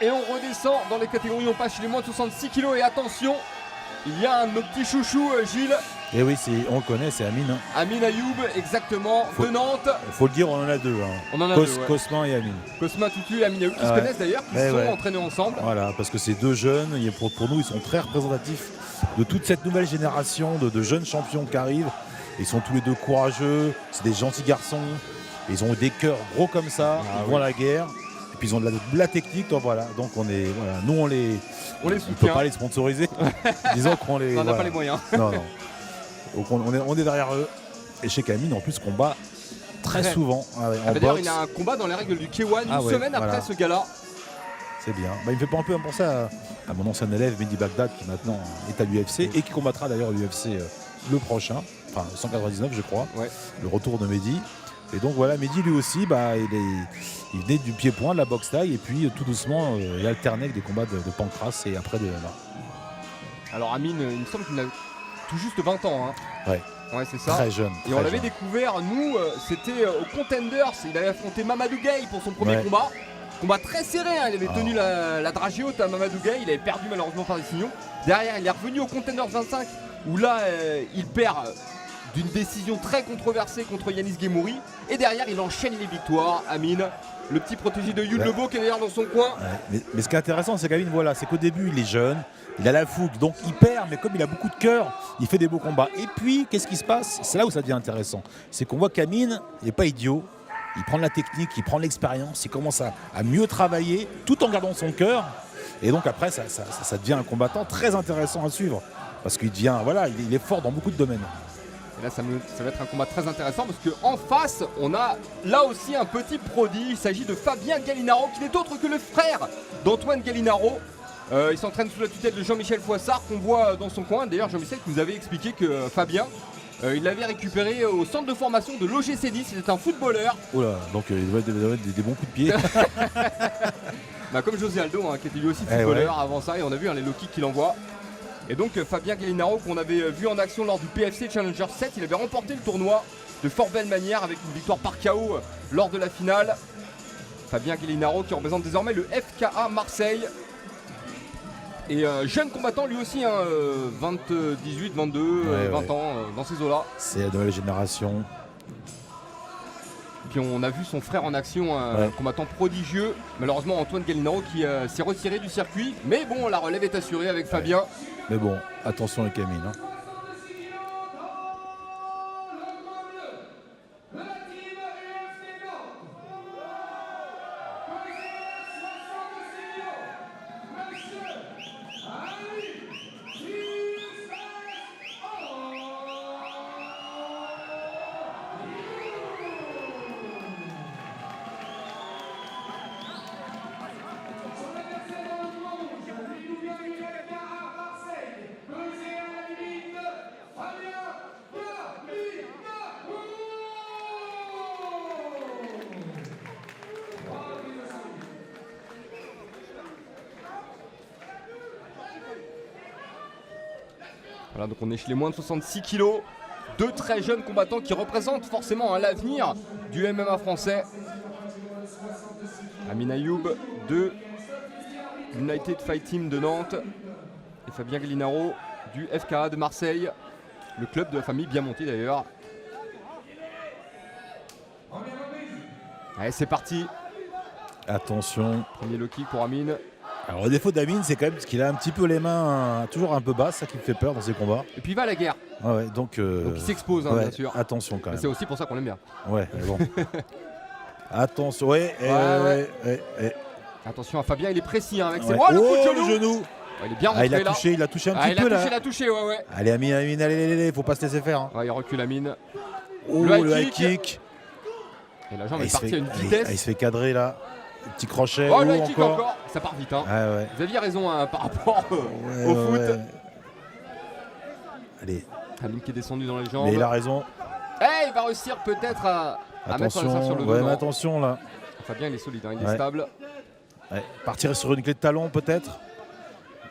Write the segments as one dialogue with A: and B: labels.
A: Et on redescend dans les catégories, on passe chez les moins de 66 kg. Et attention, il y a un de nos petits chouchous, Gilles.
B: Et oui, on le connaît, c'est Amine.
A: Amine Ayoub, exactement, de Nantes.
B: Faut le dire, on en a deux.
A: On en a deux, ouais.
B: Cosmin et Amine.
A: Cosmin Tutu et Amine Ayoub, qui se connaissent d'ailleurs, qui se sont entraînés ensemble.
B: Voilà, parce que ces deux jeunes, pour nous, ils sont très représentatifs de toute cette nouvelle génération de jeunes champions qui arrivent. Ils sont tous les deux courageux, c'est des gentils garçons. Ils ont des cœurs gros comme ça, ils vont à la guerre. Et puis ils ont de la technique, donc voilà. Donc nous on les
A: soutient.
B: On ne peut pas les sponsoriser. Disons qu'on les.
A: On n'a pas les moyens.
B: Non. Donc on est derrière eux. Et chez Camille, en plus, combat très souvent.
A: D'ailleurs, il a un combat dans les règles du K1 une semaine après ce gala.
B: C'est bien. Il me fait pas un peu penser à mon ancien élève, Mehdi Bagdad, qui maintenant est à l'UFC et qui combattra d'ailleurs à l'UFC le prochain, enfin 199 je crois, le retour de Mehdi. Et donc voilà, Mehdi lui aussi, il venait du pied-point, de la boxe taille, et puis tout doucement, il alternait avec des combats de pancrace et après de MMA.
A: Alors Amine, il me semble qu'il a tout juste 20 ans. Hein. Ouais, c'est ça.
B: Très jeune.
A: Et on l'avait découvert, nous, c'était au Contenders. Il avait affronté Mamadou Gueye pour son premier combat. Combat très serré, hein. Il avait tenu la dragée haute à Mamadou Gueye. Il avait perdu malheureusement par décision. Derrière, il est revenu au Contenders 25, où là, il perd d'une décision très controversée contre Yanis Guémouri. Et derrière, il enchaîne les victoires. Amine, le petit protégé de Yul Lebeau qui est d'ailleurs dans son coin.
B: Mais ce qui est intéressant, c'est qu'Amine, c'est qu'au début, il est jeune. Il a la fougue, donc il perd, mais comme il a beaucoup de cœur, il fait des beaux combats. Et puis, qu'est-ce qui se passe? C'est là où ça devient intéressant. C'est qu'on voit qu'Amine, il n'est pas idiot. Il prend de la technique, il prend de l'expérience, il commence à mieux travailler tout en gardant son cœur. Et donc après, ça devient un combattant très intéressant à suivre. Parce qu'il devient, il est fort dans beaucoup de domaines.
A: Et là, ça va être un combat très intéressant parce qu'en face, on a là aussi un petit prodige. Il s'agit de Fabien Gallinaro, qui n'est autre que le frère d'Antoine Gallinaro. Il s'entraîne sous la tutelle de Jean-Michel Foissard qu'on voit dans son coin. D'ailleurs, Jean-Michel nous avait expliqué que Fabien, il l'avait récupéré au centre de formation de l'OGC 10. C'était un footballeur.
B: Oula, donc il doit avoir des bons coups de pied.
A: Comme José Aldo, qui était lui aussi footballeur avant ça. Et on a vu les low kicks qu'il envoie. Et donc Fabien Gallinaro, qu'on avait vu en action lors du PFC Challenger 7, il avait remporté le tournoi de fort belle manière avec une victoire par KO lors de la finale. Fabien Gallinaro qui représente désormais le FKA Marseille. Et jeune combattant lui aussi, 18, 22, 20 ans, dans ces eaux-là.
B: C'est la nouvelle génération.
A: Puis on a vu son frère en action, un combattant prodigieux. Malheureusement Antoine Gallinaro qui s'est retiré du circuit. Mais bon, la relève est assurée avec Fabien.
B: Mais bon, attention avec Camille.
A: Voilà, donc on est chez les moins de 66 kg. Deux très jeunes combattants qui représentent forcément l'avenir du MMA français. Amine Ayoub de United Fight Team de Nantes et Fabien Gallinaro du FKA de Marseille, le club de la famille Biamonti d'ailleurs. Allez, c'est parti.
B: Attention.
A: Premier low kick pour Amine.
B: Alors le défaut d'Amine, c'est quand même qu'il a un petit peu les mains toujours un peu basses, ça qui me fait peur dans ses combats.
A: Et puis il va à la guerre.
B: Donc
A: il s'expose, bien sûr.
B: Attention quand même.
A: C'est aussi pour ça qu'on l'aime bien.
B: Ouais, mais bon. Attention,
A: Attention à Fabien, il est précis avec ses bras, le coup de genou. Il est bien rentré
B: il a touché un petit peu là.
A: Il a touché, ouais.
B: Allez Amine, allez, faut pas se laisser faire.
A: Il recule Amine.
B: Le high kick.
A: Et la jambe est partie à une vitesse.
B: Il se fait cadrer là. Petit crochet.
A: Le high kick encore. Ça part vite. Vous aviez raison par rapport au foot.
B: Allez.
A: Amine qui est descendu dans les jambes.
B: Mais il a raison.
A: Il va réussir peut-être à mettre ça sur le dos.
B: Mais attention là.
A: Fabien il est solide, il est stable.
B: Partir sur une clé de talon peut-être.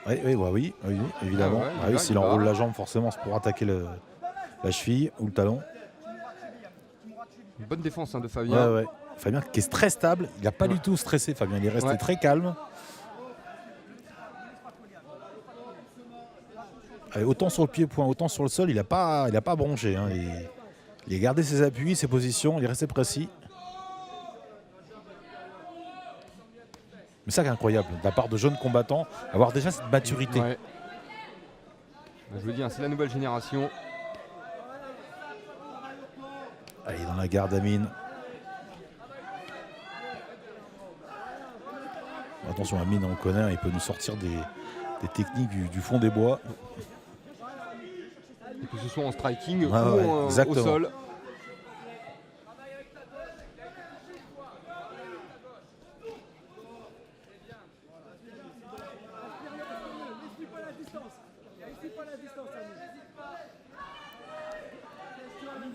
B: Oui, évidemment. S'il enroule la jambe forcément c'est pour attaquer la cheville ou le talon.
A: Une bonne défense de Fabien.
B: Fabien qui est très stable, il n'a pas du tout stressé Fabien, il est resté très calme. Allez, autant sur le pied-point, autant sur le sol, il n'a pas bronché. Hein. Il a gardé ses appuis, ses positions, il est resté précis. Mais ça qui est incroyable, de la part de jeunes combattants, avoir déjà cette maturité.
A: Ouais. Je veux dire, c'est la nouvelle génération.
B: Allez, dans la garde, Amine. Attention, Amine, on le connaît, il peut nous sortir des techniques du fond des bois.
A: Et que ce soit en striking ou au sol.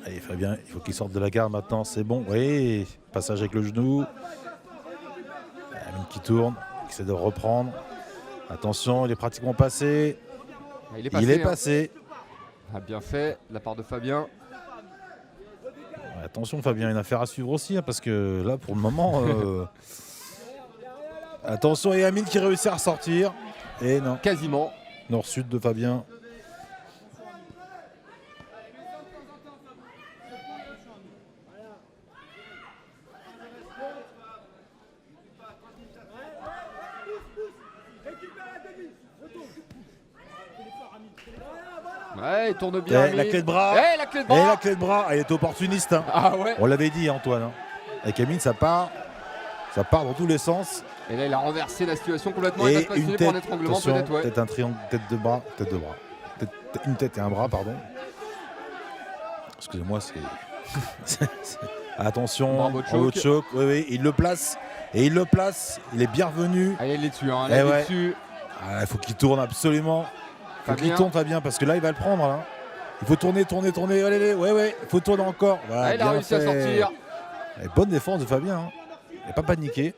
B: Allez Fabien, il faut qu'il sorte de la garde maintenant, c'est bon. Oui, passage avec le genou. Amine qui tourne, qui essaie de reprendre. Attention, il est pratiquement passé.
A: Il est passé.
B: Hein.
A: Bien fait de la part de Fabien.
B: Attention Fabien, une affaire à suivre aussi, hein, parce que là pour le moment... Attention, et Amine qui réussit à ressortir. Et non.
A: Quasiment.
B: Nord-sud de Fabien.
A: Ouais, il tourne bien.
B: La clé de bras.
A: La clé de bras.
B: Et la clé de bras, elle est opportuniste. Hein.
A: Ah ouais.
B: On l'avait dit, Antoine. Hein. Avec Amine, ça part dans tous les sens.
A: Et là, il a renversé la situation complètement.
B: Et
A: il va se passer pour un étranglement, peut-être. Ouais.
B: Peut-être un triangle, tête de bras. Une tête et un bras, pardon. Excusez-moi, c'est... Attention, en choc. Oui, il le place. Et il le place. Il est bien revenu.
A: Ah, il est dessus. Hein. Là, il est dessus.
B: Il faut qu'il tourne absolument. Il faut qu'il tourne Fabien parce que là il va le prendre là. Il faut tourner. Allez, ouais, il faut tourner encore. Voilà,
A: il a réussi à sortir.
B: Et bonne défense de Fabien. Hein. Il n'a pas paniqué.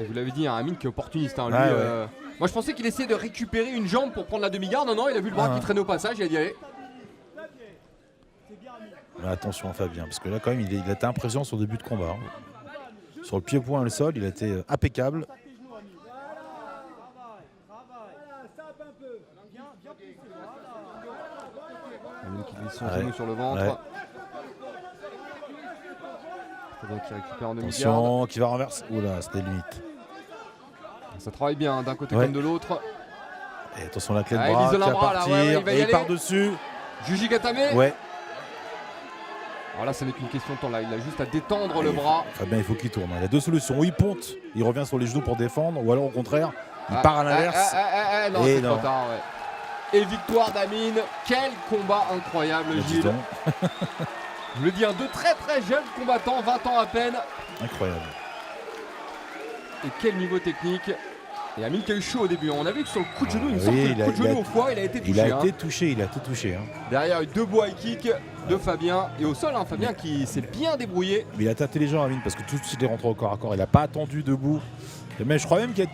A: Et vous l'avez dit, un Amine qui est opportuniste. Hein, lui,
B: ouais.
A: Moi je pensais qu'il essayait de récupérer une jambe pour prendre la demi-garde. Non, il a vu le bras qui traînait au passage. Il a dit allez.
B: Attention à Fabien parce que là quand même il a été impressionnant sur le début de combat. Hein. Sur le pied-point et le sol, il a été impeccable.
A: Amine qui glisse son genou sur le ventre.
B: Ouais.
A: Fabien qui récupère en demi-garde.
B: Attention, qui va renverser. Oula, c'était limite.
A: Ça travaille bien d'un côté comme de l'autre.
B: Et attention la clé de bras qui va partir. Et il part dessus.
A: Juji Gatame.
B: Ouais.
A: Alors là, ce n'est qu'une question de temps. Là, il a juste à détendre le bras.
B: Fabien, il faut qu'il tourne. Il y a deux solutions. Ou il ponte, il revient sur les genoux pour défendre, ou alors au contraire, il part à l'inverse.
A: Non, c'est trop tard. Ouais. Et victoire d'Amine. Quel combat incroyable, Gilles. Je le dis, de très très jeunes combattants, 20 ans à peine.
B: Incroyable.
A: Et quel niveau technique. Et Amine qui a eu chaud au début. On a vu que sur le coup de genou, il me semble que le coup de genou au foie, il a été touché.
B: Il a été touché. Hein.
A: Derrière, il y a eu deux high kicks de Fabien. Et au sol, Fabien qui s'est bien débrouillé.
B: Mais il a tâté les gens, Amine, parce que tout de suite il est rentré au corps à corps. Il n'a pas attendu debout. Mais je crois même qu'il y a